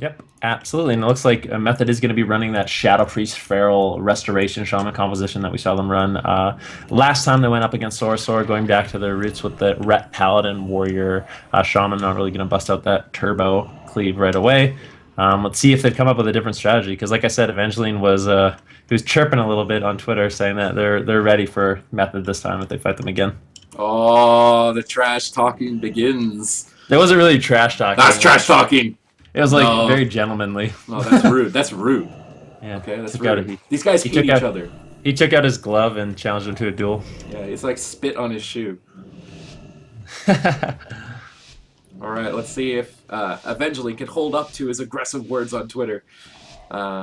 Yep, absolutely. And it looks like Method is going to be running that Shadow Priest Feral Restoration Shaman composition that we saw them run last time they went up against SoaR, going back to their roots with the Ret Paladin Warrior Shaman. Not really going to bust out that Turbo Cleave right away. Let's see if they've come up with a different strategy, because like I said, Evangeline was he was chirping a little bit on Twitter saying that they're ready for Method this time if they fight them again. Oh, the trash talking begins. It wasn't really trash talking. That's trash talking. It was like No. very gentlemanly. No, that's rude. That's rude. Yeah, Okay, that's took out rude. a- These guys he hate took each out- other. He took out his glove and challenged him to a duel. Yeah, it's like spit on his shoe. All right, let's see if Evangeline can hold up to his aggressive words on Twitter.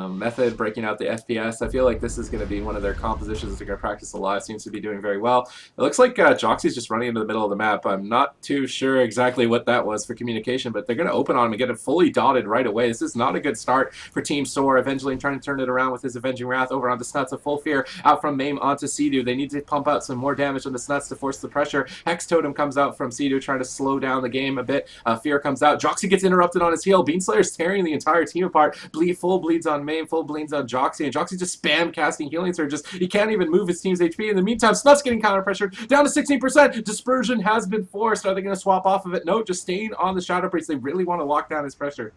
Method breaking out the FPS. I feel like this is going to be one of their compositions they're going to practice a lot. Seems to be doing very well. It looks like Joxy's just running into the middle of the map. I'm not too sure exactly what that was for communication, but they're going to open on him and get him fully dotted right away. This is not a good start for Team SoaR. Evangeline trying to turn it around with his Avenging Wrath over onto Snuts. A full fear out from Mame onto Sea-Doo. They need to pump out some more damage on the Snuts to force the pressure. Hex Totem comes out from Sea-Doo trying to slow down the game a bit. Fear comes out. Joxy gets interrupted on his heel. Beanslayer's tearing the entire team apart. Full bleeds on Mame, full bleeds on Joxy, and Joxy just spam casting healing surges. He can't even move his team's HP. In the meantime, Snuts getting counter pressured down to 16%. Dispersion has been forced. Are they going to swap off of it? No, just staying on the Shadow Priest. They really want to lock down his pressure.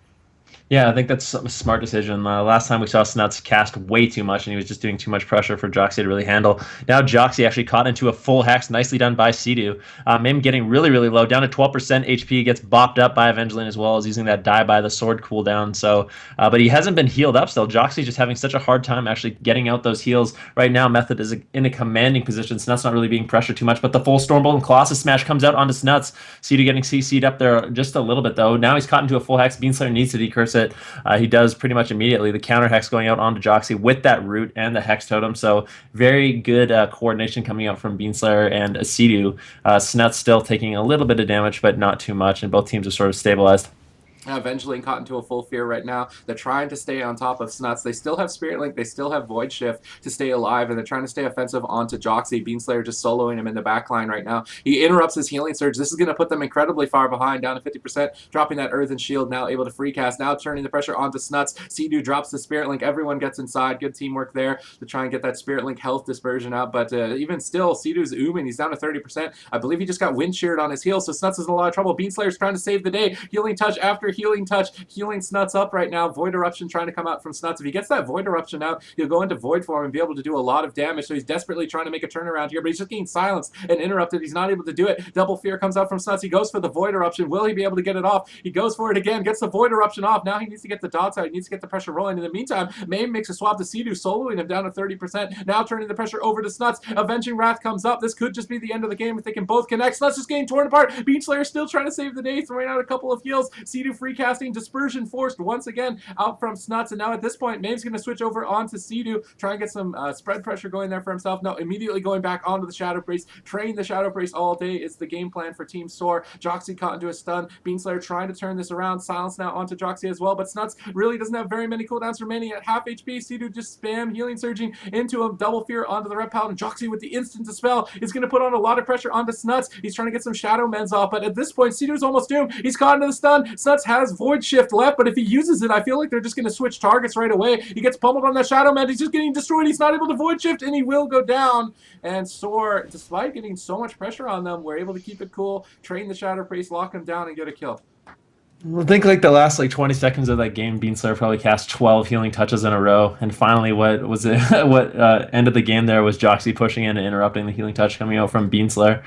Yeah, I think that's a smart decision. Last time we saw Snuts cast way too much, and he was just doing too much pressure for Joxy to really handle. Now Joxy actually caught into a full hex, nicely done by Sea-Doo. Mim getting really, really low, down to 12% HP, gets bopped up by Evangeline as well as using that die by the sword cooldown. So, but he hasn't been healed up still. Joxy just having such a hard time actually getting out those heals. Right now, Method is in a commanding position. Snuts not really being pressured too much, but the full Stormbolt and Colossus Smash comes out onto Snuts. Sea-Doo getting CC'd up there just a little bit though. Now he's caught into a full hex. Beanslayer needs to decurse it. He does pretty much immediately. The counter hex going out onto Joxy with that root and the hex totem. So very good coordination coming out from Beanslayer and Sea-Doo. Snuts still taking a little bit of damage, but not too much, and both teams are sort of stabilized. Evangeline caught into a full fear right now. They're trying to stay on top of Snuts. They still have Spirit Link. They still have Void Shift to stay alive, and they're trying to stay offensive onto Joxy. Beanslayer just soloing him in the back line right now. He interrupts his healing surge. This is going to put them incredibly far behind, down to 50%, dropping that Earthen Shield, now able to free cast, now turning the pressure onto Snuts. Sea-Doo drops the Spirit Link. Everyone gets inside. Good teamwork there to try and get that Spirit Link health dispersion out, but even still, Sea-Doo's ooming. He's down to 30%. I believe he just got wind sheared on his heel, so Snuts is in a lot of trouble. Beanslayer's trying to save the day. Healing touch after healing touch. Healing Snuts up right now. Void Eruption trying to come out from Snuts. If he gets that Void Eruption out, he'll go into Void form and be able to do a lot of damage. So he's desperately trying to make a turnaround here, but he's just getting silenced and interrupted. He's not able to do it. Double Fear comes out from Snuts. He goes for the Void Eruption. Will he be able to get it off? He goes for it again, gets the Void Eruption off. Now he needs to get the dots out. He needs to get the pressure rolling. In the meantime, Mame makes a swap to Sea-Doo, soloing him down to 30%. Now turning the pressure over to Snuts. Avenging Wrath comes up. This could just be the end of the game if they can both connect. Snuts just getting torn apart. Beanslayer still trying to save the day, throwing out a couple of heals. Sea-Doo free casting. Dispersion forced once again out from Snuts, and now at this point Mame's going to switch over onto Sea-Doo, try and get some spread pressure going there for himself. No, immediately going back onto the Shadow Priest, train the Shadow Priest all day is the game plan for Team SoaR. Joxy caught into a stun. Beanslayer trying to turn this around. Silence now onto Joxy as well, but Snuts really doesn't have very many cooldowns remaining at half HP. Sea-Doo just spam healing surging into him. Double Fear onto the Red Paladin. Joxy with the instant dispel is going to put on a lot of pressure onto Snuts. He's trying to get some Shadow Mends off, but at this point Sea-Doo's almost doomed. He's caught into the stun. Snuts has Void Shift left, but if he uses it, I feel like they're just going to switch targets right away. He gets pummeled on that Shadow Man. He's just getting destroyed. He's not able to Void Shift, and he will go down. And SoaR, despite getting so much pressure on them, were able to keep it cool, train the Shadow Priest, lock him down, and get a kill. I think like the last 20 seconds of that game, Beanslayer probably cast 12 healing touches in a row, and finally, what was it? What ended the game there was Joxy pushing in and interrupting the healing touch coming out from Beanslayer.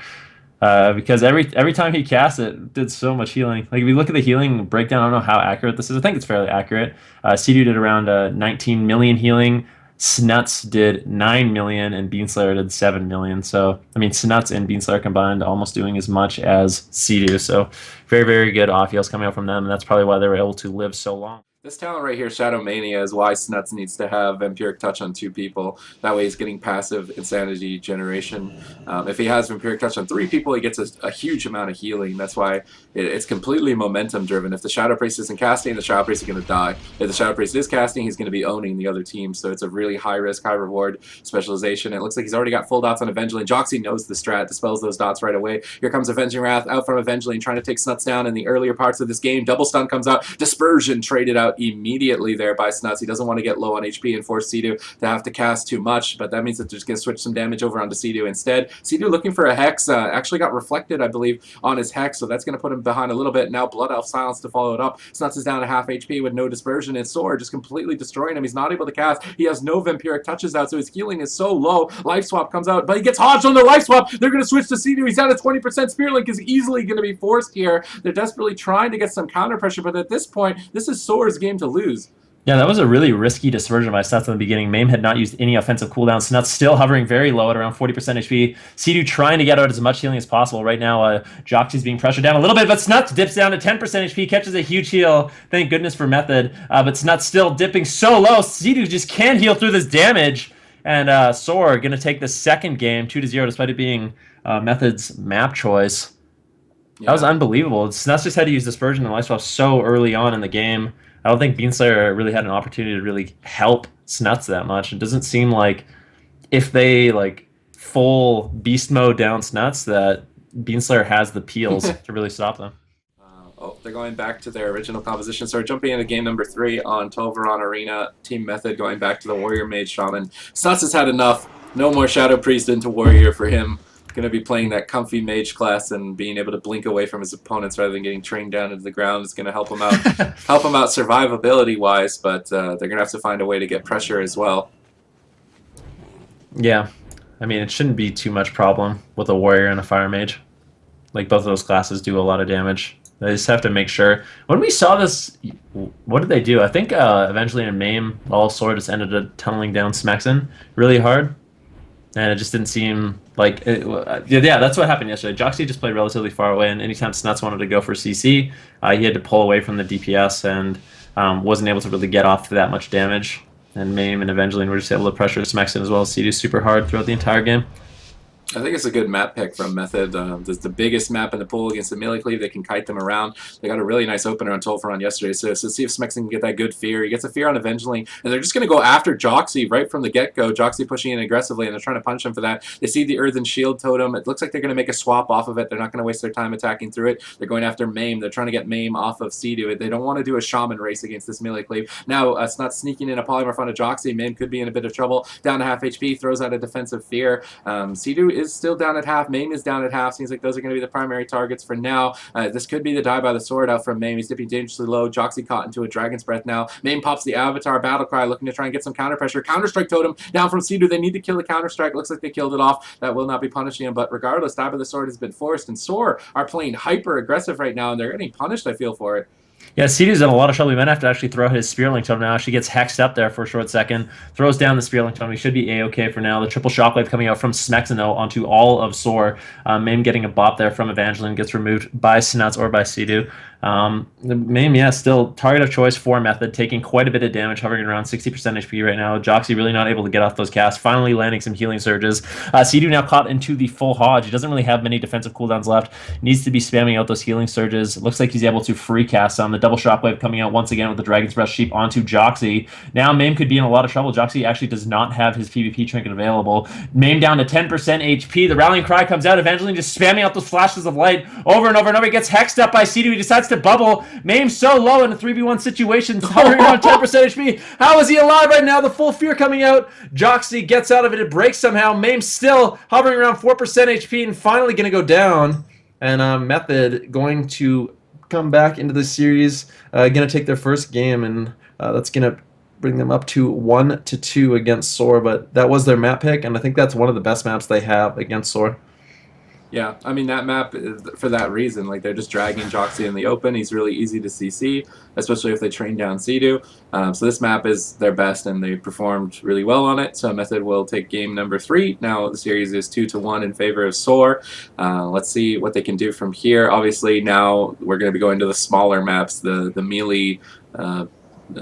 Because every time he cast it did so much healing. Like if you look at the healing breakdown, I don't know how accurate this is. I think it's fairly accurate. Sea-Doo did around 19 million healing. Snuts did 9 million, and Beanslayer did 7 million. So I mean, Snuts and Beanslayer combined almost doing as much as Sea-Doo. So very, very good off heals coming out from them, and that's probably why they were able to live so long. This talent right here, Shadow Mania, is why Snuts needs to have Vampiric Touch on 2 people. That way he's getting passive Insanity generation. If he has Vampiric Touch on 3 people, he gets a huge amount of healing. That's why it's completely momentum driven. If the Shadow Priest isn't casting, the Shadow Priest is going to die. If the Shadow Priest is casting, he's going to be owning the other team. So it's a really high risk, high reward specialization. It looks like he's already got full dots on Evangeline. Joxy knows the strat, dispels those dots right away. Here comes Avenging Wrath out from Evangeline, trying to take Snuts down in the earlier parts of this game. Double stun comes out. Dispersion traded out out immediately there by Snuts. He doesn't want to get low on HP and force Sea-Doo to have to cast too much, but that means that they're just going to switch some damage over onto Sea-Doo instead. Sea-Doo looking for a Hex, actually got reflected, I believe, on his Hex, so that's going to put him behind a little bit. Now Blood Elf Silence to follow it up. Snuts is down to half HP with no dispersion, and SoaR just completely destroying him. He's not able to cast. He has no Vampiric Touches out, so his healing is so low. Life Swap comes out, but he gets hodged on the Life Swap. They're going to switch to Sea-Doo. He's down to 20%. Spirit Link is easily going to be forced here. They're desperately trying to get some counter pressure, but at this point, this is SoaR's game to lose. Yeah, that was a really risky dispersion by Snuts in the beginning. Mame had not used any offensive cooldown. Snuts still hovering very low at around 40% HP. Sea-Doo trying to get out as much healing as possible. Right now, Joxy's being pressured down a little bit, but Snuts dips down to 10% HP, catches a huge heal. Thank goodness for Method. But Snuts still dipping so low. Sea-Doo just can't heal through this damage. And SoaR going to take the second game 2-0, despite it being Method's map choice. Yeah. That was unbelievable. Snuts just had to use Dispersion and Life Swap so early on in the game. I don't think Beanslayer really had an opportunity to really help Snuts that much. It doesn't seem like if they full beast mode down Snuts that Beanslayer has the peels to really stop them. They're going back to their original composition. So we're jumping into game number 3 on Tolvaron Arena. Team Method going back to the Warrior Mage Shaman. Snuts has had enough. No more Shadow Priest into Warrior for him. Going to be playing that comfy mage class and being able to blink away from his opponents rather than getting trained down into the ground is going to help him out. Help him out survivability wise, but they're going to have to find a way to get pressure as well. Yeah, I mean it shouldn't be too much problem with a warrior and a fire mage. Both of those classes do a lot of damage. They just have to make sure. When we saw this, what did they do? I think eventually in Mame, all SoaR just ended up tunneling down Smexen really hard. And it just didn't seem like it, yeah, that's what happened yesterday. Joxy just played relatively far away, and anytime Snuts wanted to go for CC, he had to pull away from the DPS and wasn't able to really get off that much damage. And Mame and Evangeline were just able to pressure Smexen as well as Sea-Doo super hard throughout the entire game. I think it's a good map pick from Method. It's the biggest map in the pool against the melee cleave. They can kite them around. They got a really nice opener on Tolvaron yesterday, so see if Smexen can get that good fear. He gets a fear on Evangeline, and they're just going to go after Joxy right from the get-go. Joxy pushing in aggressively, and they're trying to punch him for that. They see the Earthen Shield Totem. It looks like they're going to make a swap off of it. They're not going to waste their time attacking through it. They're going after Mame. They're trying to get Mame off of Sea-Doo. They don't want to do a Shaman race against this melee cleave. Now, Snuts sneaking in a Polymorph on a Joxy. Mame could be in a bit of trouble. Down to half HP, throws out a defensive fear. Sea-Doo is still down at half. Mame is down at half. Seems like those are going to be the primary targets for now. This could be the die by the sword out from Mame. He's dipping dangerously low. Joxy caught into a Dragon's Breath now. Mame pops the Avatar Battle Cry, looking to try and get some counter pressure. Counter-Strike Totem down from Sea-Doo. They need to kill the Counter-Strike. Looks like they killed it off. That will not be punishing him, but regardless, die by the sword has been forced, and SoaR are playing hyper-aggressive right now, and they're getting punished, I feel, for it. Yeah, Sea-Doo's in a lot of trouble. He might have to actually throw his Spear Link Totem now. She gets hexed up there for a short second. Throws down the Spear Link Totem. He should be A-okay for now. The triple Shockwave coming out from Smexen, though, onto all of SoaR. Mame getting a bop there from Evangeline. Gets removed by Snuts or by Sea-Doo. Mame, yeah, still target of choice for Method, taking quite a bit of damage, hovering around 60% HP right now. Joxy really not able to get off those casts, finally landing some healing surges. Sea-Doo now caught into the full Hodge. He doesn't really have many defensive cooldowns left. Needs to be spamming out those healing surges. It looks like he's able to free cast on the double Shockwave coming out once again with the Dragon's Breath Sheep onto Joxy. Now Mame could be in a lot of trouble. Joxy actually does not have his PvP trinket available. Mame down to 10% HP. The Rallying Cry comes out. Evangeline just spamming out those flashes of light over and over and over. He gets hexed up by Sea-Doo. He decides to bubble. Mame so low in a 3v1 situation, hovering around 10% HP. How is he alive right now? The full fear coming out. Joxy gets out of it. It breaks somehow. Mame still hovering around 4% HP and finally going to go down. And Method going to come back into the series, going to take their first game, and that's going to bring them up to 1-2 against SoaR. But that was their map pick, and I think that's one of the best maps they have against SoaR. Yeah, I mean, that map, for that reason, they're just dragging Joxy in the open. He's really easy to CC, especially if they train down Sea-Doo. So this map is their best, and they performed really well on it. So Method will take game number 3. Now the series is 2-1 in favor of SoaR. Let's see what they can do from here. Obviously, now we're going to be going to the smaller maps, the melee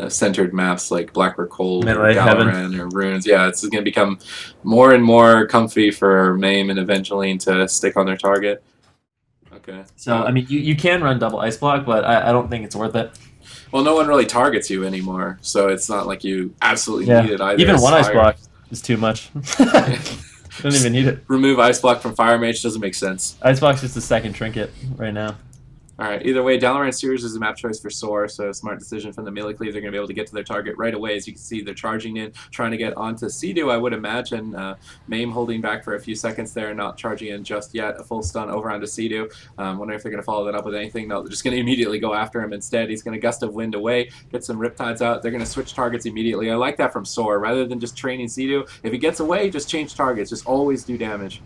centered maps like Blackrock Cold or Dalaran or Runes. Yeah, it's going to become more and more comfy for Mame and Evangeline to stick on their target. Okay. So, I mean, you can run double Ice Block, but I don't think it's worth it. Well, no one really targets you anymore, so it's not like you absolutely need it either. Even one Ice Block is too much. Don't even need it. Remove Ice Block from Fire Mage doesn't make sense. Ice Block's just the second trinket right now. All right. Either way, Dalaran Series is a map choice for SoaR, so smart decision from the melee cleave. They're going to be able to get to their target right away. As you can see, they're charging in, trying to get onto Sea-Doo, I would imagine. Mame holding back for a few seconds there, not charging in just yet. A full stun over onto Sea-Doo. Wondering if they're going to follow that up with anything. No, they're just going to immediately go after him instead. He's going to Gust of Wind away, get some Riptides out. They're going to switch targets immediately. I like that from SoaR. Rather than just training Sea-Doo, if he gets away, just change targets. Just always do damage.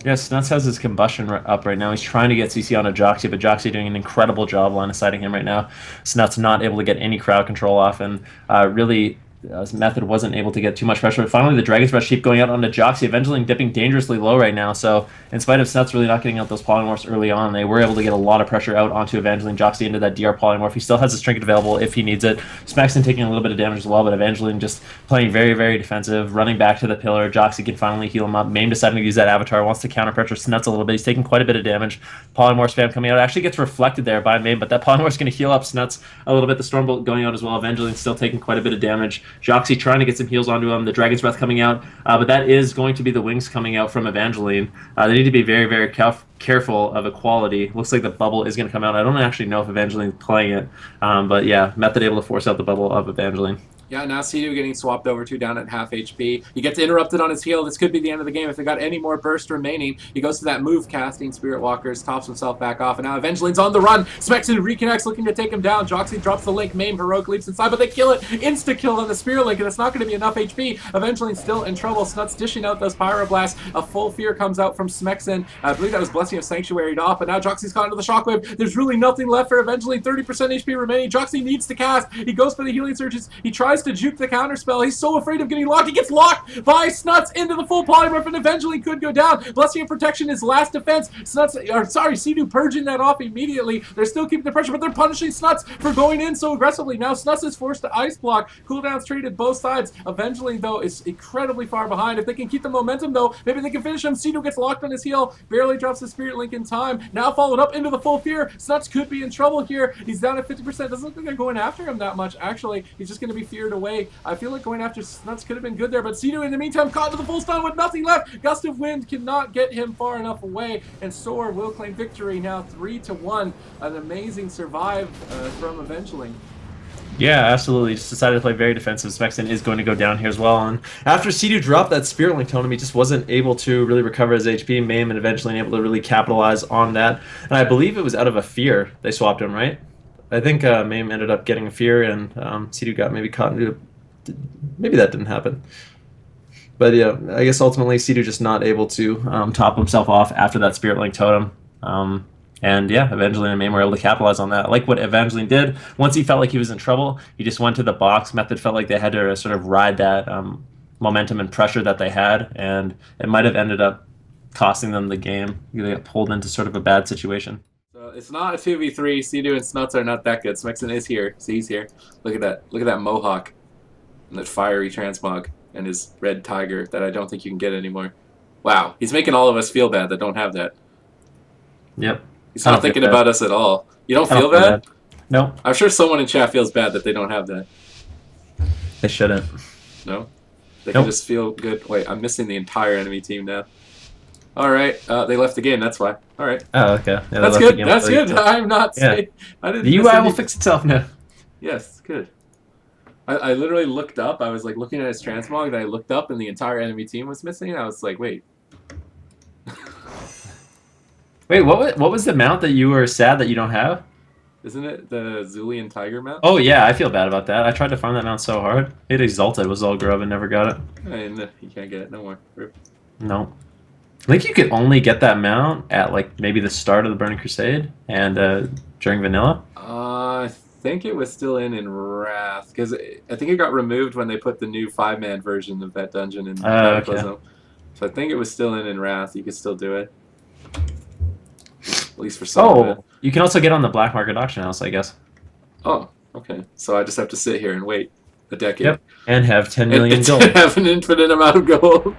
Yeah, Snuts has his combustion up right now. He's trying to get CC onto Joxy, but Joxy doing an incredible job line of sighting him right now. Snuts not able to get any crowd control off, and really Method wasn't able to get too much pressure. But finally, the Dragon's Breath Sheep going out onto Joxy, eventually dipping dangerously low right now. So in spite of Snuts really not getting out those polymorphs early on, they were able to get a lot of pressure out onto Evangeline. Joxy into that DR polymorph. He still has his trinket available if he needs it. Smexton taking a little bit of damage as well, but Evangeline just playing very, very defensive, running back to the pillar. Joxy can finally heal him up. Mame deciding to use that avatar, wants to counter pressure Snuts a little bit. He's taking quite a bit of damage. Polymorph spam coming out. It actually gets reflected there by Mame, but that polymorph's going to heal up Snuts a little bit. The Stormbolt going out as well. Evangeline still taking quite a bit of damage. Joxy trying to get some heals onto him. The Dragon's Breath coming out, but that is going to be the wings coming out from Evangeline. They need to be very, very careful of equality. Looks like the bubble is going to come out. I don't actually know if Evangeline's playing it, but yeah, Method able to force out the bubble of Evangeline. Yeah, now Sea-Doo getting swapped over to down at half HP. He gets interrupted on his heal. This could be the end of the game if they got any more burst remaining. He goes to that move, casting Spirit Walkers, tops himself back off, and now Evangeline's on the run. Smexton reconnects, looking to take him down. Joxy drops the link. Mame heroic leaps inside, but they kill it. Insta-kill on the Spirit Link, and it's not going to be enough HP. Evangeline's still in trouble. Snuts dishing out those Pyroblasts. A full fear comes out from Smexton. I believe that was Blessing of Sanctuaried off, but now Joxy's caught into the Shockwave. There's really nothing left for Evangeline. 30% HP remaining. Joxy needs to cast. He goes for the healing surges. He tries to juke the counter spell. He's so afraid of getting locked. He gets locked by Snuts into the full polymorph and eventually could go down. Blessing of Protection is last defense. Sea-Doo purging that off immediately. They're still keeping the pressure, but they're punishing Snuts for going in so aggressively. Now Snuts is forced to ice block. Cooldowns traded both sides. Evangeline, though, is incredibly far behind. If they can keep the momentum, though, maybe they can finish him. Sea-Doo gets locked on his heel. Barely drops the Spirit Link in time. Now followed up into the full fear. Snuts could be in trouble here. He's down at 50%. Doesn't look like they're going after him that much, actually. He's just going to be feared away. I feel like going after Snuts could have been good there, but Sea-Doo in the meantime caught into the full stun with nothing left. Gust of Wind cannot get him far enough away, and SoaR will claim victory now 3-1. An amazing survive from Evangeline. Yeah, absolutely. Just decided to play very defensive. Smexton is going to go down here as well. And after Sea-Doo dropped that Spirit Link totem, he just wasn't able to really recover his HP. Mame and eventually able to really capitalize on that. And I believe it was out of a fear they swapped him, right? I think Mame ended up getting a fear, and Sea-Doo got maybe caught into... Maybe that didn't happen. But yeah, I guess ultimately Sea-Doo just not able to top himself off after that Spirit Link totem. And yeah, Evangeline and Mame were able to capitalize on that. I like what Evangeline did. Once he felt like he was in trouble, he just went to the box. Method felt like they had to sort of ride that momentum and pressure that they had, and it might have ended up costing them the game. They got pulled into sort of a bad situation. So it's not a 2v3. Sea-Doo and Snuts are not that good. Smexton is here. See, he's here. Look at that. Look at that Mohawk. And that fiery transmog. And his red tiger that I don't think you can get anymore. Wow. He's making all of us feel bad that don't have that. Yep. He's not thinking about us at all. You don't feel bad? No. I'm sure someone in chat feels bad that they don't have that. They shouldn't. No? They can just feel good. Wait, I'm missing the entire enemy team now. Alright, they left the game, that's why. Alright. Oh, okay. Yeah, that's good, that's good. I'm not saying... I didn't the UI will fix itself now. Yes, good. I literally looked up, I was like looking at his transmog, and I looked up and the entire enemy team was missing, and I was like, wait. Wait, what was the mount that you were sad that you don't have? Isn't it the Zulian Tiger mount? Oh yeah, I feel bad about that. I tried to farm that mount so hard. It exalted, was all grub and never got it. And you can't get it, no more. Rip. No. I think you could only get that mount at like maybe the start of the Burning Crusade and during vanilla. I think it was still in Wrath, because I think it got removed when they put the new 5-man version of that dungeon in Cataclysm. Okay. So I think it was still in Wrath. You could still do it. At least for some of it. You can also get on the black market auction house, I guess. Oh, okay. So I just have to sit here and wait a decade. Yep. And have 10 million gold. Have an infinite amount of gold.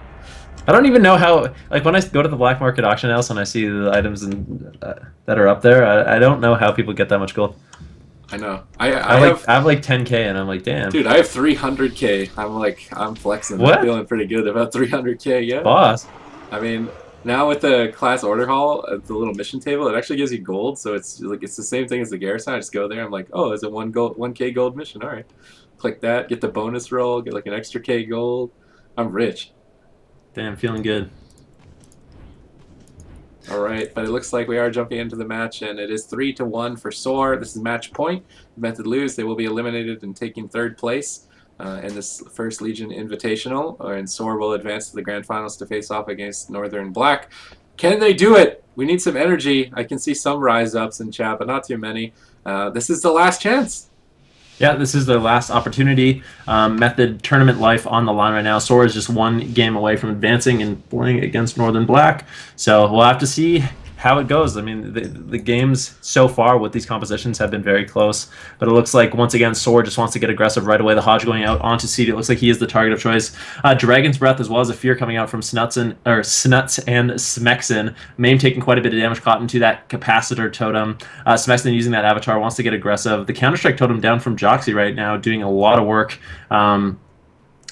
I don't even know how, like when I go to the black market auction house and I see the items that are up there, I don't know how people get that much gold. I know. I have like 10k and I'm like, damn. Dude, I have 300k. I'm flexing. What? I'm feeling pretty good about 300k, yeah. Boss. I mean, Now with the class order hall, the little mission table, it actually gives you gold. So it's like it's the same thing as the garrison. I just go there. I'm like, oh, it's a 1K gold mission. All right, click that, get the bonus roll, get like an extra K gold. I'm rich. Damn, feeling good. All right, but it looks like we are jumping into the match, and it is 3-1 for SoaR. This is match point. If Method lose, they will be eliminated and taking third place in this first Legion Invitational, and SoaR will advance to the grand finals to face off against Northern Black. Can they do it? We need some energy. I can see some rise ups in chat, but not too many. This is the last chance. Yeah, this is their last opportunity. Method tournament life on the line right now. SoaR is just one game away from advancing and playing against Northern Black. So we'll have to see how it goes. I mean, the games so far with these compositions have been very close, but it looks like once again SoaR just wants to get aggressive right away. The Hodge going out onto seed. It looks like he is the target of choice. Dragon's Breath as well as a Fear coming out from Snuts and Smexen. Mame taking quite a bit of damage caught into that capacitor totem. Smexen using that avatar wants to get aggressive. The Counter-Strike totem down from Joxy right now doing a lot of work.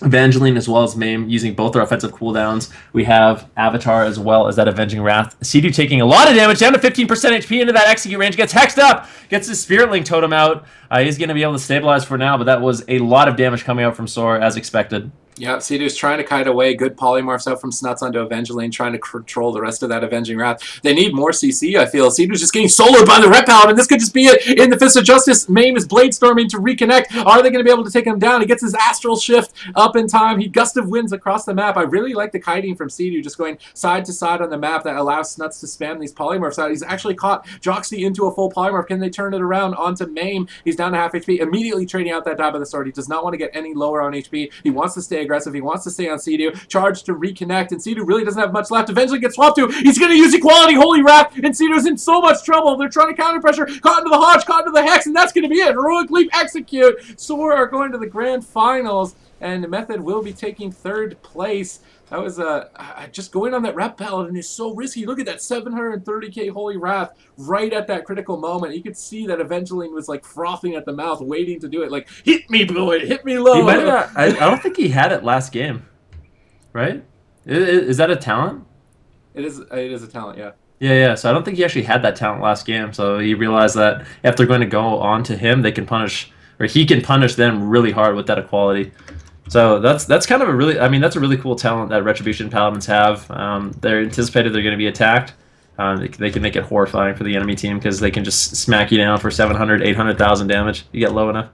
Evangeline as well as Mame using both their offensive cooldowns. We have Avatar as well as that Avenging Wrath. Sidu taking a lot of damage, down to 15% HP into that execute range, gets hexed up, gets his Spirit Link totem out. He's going to be able to stabilize for now, but that was a lot of damage coming out from SoaR as expected. Yeah, Sidu's trying to kite away. Good polymorphs out from Snuts onto Evangeline, trying to control the rest of that Avenging Wrath. They need more CC, I feel. Sidu's just getting soloed by the Rep Paladin. This could just be it in the Fist of Justice. Mame is Blade Storming to reconnect. Are they going to be able to take him down? He gets his Astral Shift up in time. He Gust of Winds across the map. I really like the kiting from Sidu, just going side to side on the map that allows Snuts to spam these polymorphs out. He's actually caught Joxy into a full polymorph. Can they turn it around onto Mame? He's down to half HP. Immediately trading out that Dab of the Sword. He does not want to get any lower on HP. He wants to stay aggressive. He wants to stay on Sidu, charge to reconnect, and Sidu really doesn't have much left. Eventually gets swapped to. He's going to use Equality, Holy Wrath, and Sidu's in so much trouble. They're trying to counter pressure, caught into the Hodge, caught into the Hex, and that's going to be it. Heroic Leap, execute. SoaR are going to the grand finals, and Method will be taking third place. That was just going on that Rep Paladin is so risky. Look at that 730k Holy Wrath right at that critical moment. You could see that Evangeline was like frothing at the mouth, waiting to do it. Like, hit me, boy, hit me low. He might have, I don't think he had it last game, right? Is that a talent? It is a talent, yeah. Yeah. So I don't think he actually had that talent last game. So he realized that if they're going to go on to him, they can punish, or he can punish them really hard with that equality. So that's kind of a really, I mean, that's a really cool talent that Retribution Paladins have. They're anticipated they're going to be attacked. They can make it horrifying for the enemy team because they can just smack you down for 700, 800,000 damage. You get low enough.